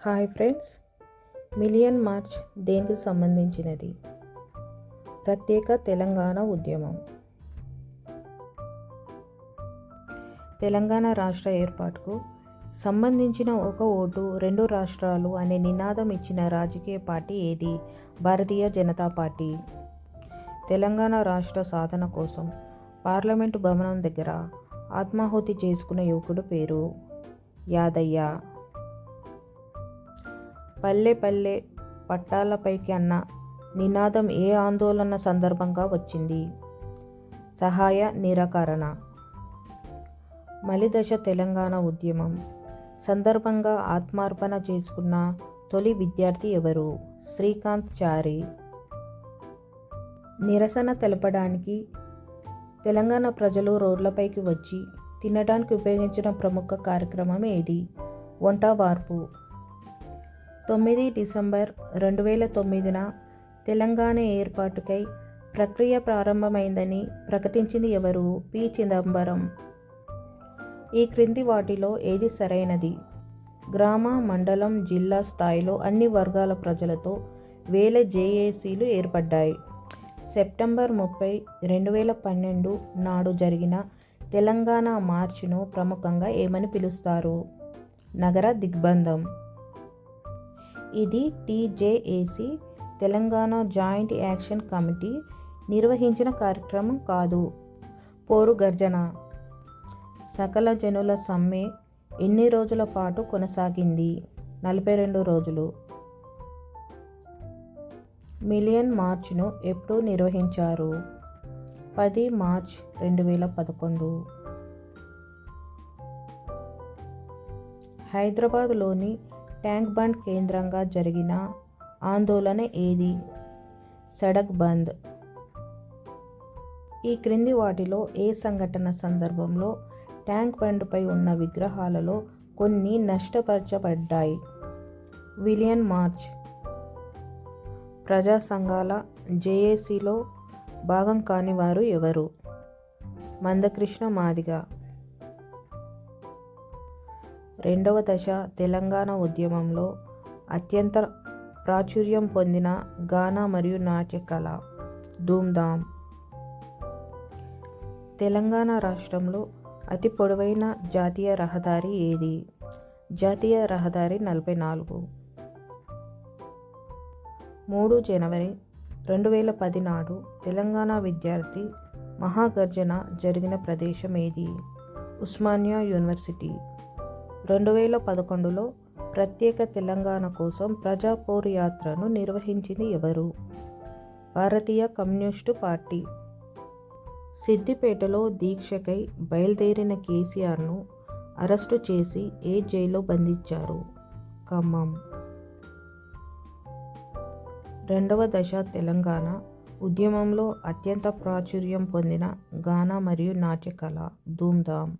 Hi friends, million March దేనికి సంబంధించినది? ప్రత్యేక తెలంగాణ ఉద్యమం. తెలంగాణ రాష్ట్ర ఏర్పాటుకు సంబంధించిన ఒక ఓటు రెండు రాష్ట్రాలు అనే నినాదం ఇచ్చిన రాజకీయ పార్టీ ఏది? భారతీయ జనతా పార్టీ. తెలంగాణ రాష్ట్ర సాధన కోసం పార్లమెంటు భవనం దగ్గర ఆత్మాహుతి చేసుకున్న యువకుడు పేరు యాదయ్య. పల్లె పల్లె పట్టాలపైకి అన్న నినాదం ఏ ఆందోళన సందర్భంగా వచ్చింది? సహాయ నిరాకరణ. మలిదశ తెలంగాణ ఉద్యమం సందర్భంగా ఆత్మార్పణ చేసుకున్న తొలి విద్యార్థి ఎవరు? శ్రీకాంత్ చారి. నిరసన తెలపడానికి తెలంగాణ ప్రజలు రోడ్లపైకి వచ్చి తినడానికి ఉపయోగించిన ప్రముఖ కార్యక్రమం ఏది? వంట వార్పు. 9 డిసెంబర్ 2009న తెలంగాణ ఏర్పాటుకై ప్రక్రియ ప్రారంభమైందని ప్రకటించింది ఎవరు? పి. చిదంబరం. ఈ క్రింది వాటిలో ఏది సరైనది? గ్రామ, మండలం, జిల్లా స్థాయిలో అన్ని వర్గాల ప్రజలతో వేల జేఏసీలు ఏర్పడ్డాయి. సెప్టెంబర్ 30, 2012 నాడు జరిగిన తెలంగాణ మార్చ్ను ప్రముఖంగా ఏమని పిలుస్తారు? నగర దిగ్బంధం. ఇది TJAC Telangana joint action committee నిర్వహించిన కార్యక్రమం కాదు. పోరు గర్జన. సకల జనుల సమ్మె ఎన్ని రోజుల పాటు కొనసాగింది? 42 రోజులు. మిలియన్ మార్చ్ను ఎప్పుడు నిర్వహించారు? 10 మార్చ్ 2011. హైదరాబాద్లోని ట్యాంక్ బండ్ కేంద్రంగా జరిగిన ఆందోళన ఏది? సడక్ బంద్. ఈ క్రింది వాటిలో ఏ సంఘటన సందర్భంలో ట్యాంక్ బండ్పై ఉన్న విగ్రహాలలో కొన్ని నష్టపరచబడ్డాయి? Million March. ప్రజా సంఘాల జేఏసీలో భాగం కాని వారు ఎవరు? మందకృష్ణ మాదిగ. రెండవ దశ తెలంగాణ ఉద్యమంలో అత్యంత ప్రాచుర్యం పొందిన గాన మరియు నాట్య కళ ధూమ్ధామ్. తెలంగాణ రాష్ట్రంలో అతి పొడవైన జాతీయ రహదారి ఏది? జాతీయ రహదారి 44. 3 జనవరి 2010 నాడు తెలంగాణ విద్యార్థి మహాగర్జన జరిగిన ప్రదేశం ఏది? ఉస్మానియా యూనివర్సిటీ. 2011లో ప్రత్యేక తెలంగాణ కోసం ప్రజా పోరు యాత్రను నిర్వహించింది ఎవరు? భారతీయ కమ్యూనిస్టు పార్టీ. సిద్దిపేటలో దీక్షకై బయలుదేరిన కేసీఆర్ను అరెస్టు చేసి ఏ జైల్లో బంధించారు? ఖమ్మం. రెండవ దశ తెలంగాణ ఉద్యమంలో అత్యంత ప్రాచుర్యం పొందిన గాన మరియు నాట్య కళ ధూమ్ధామ్.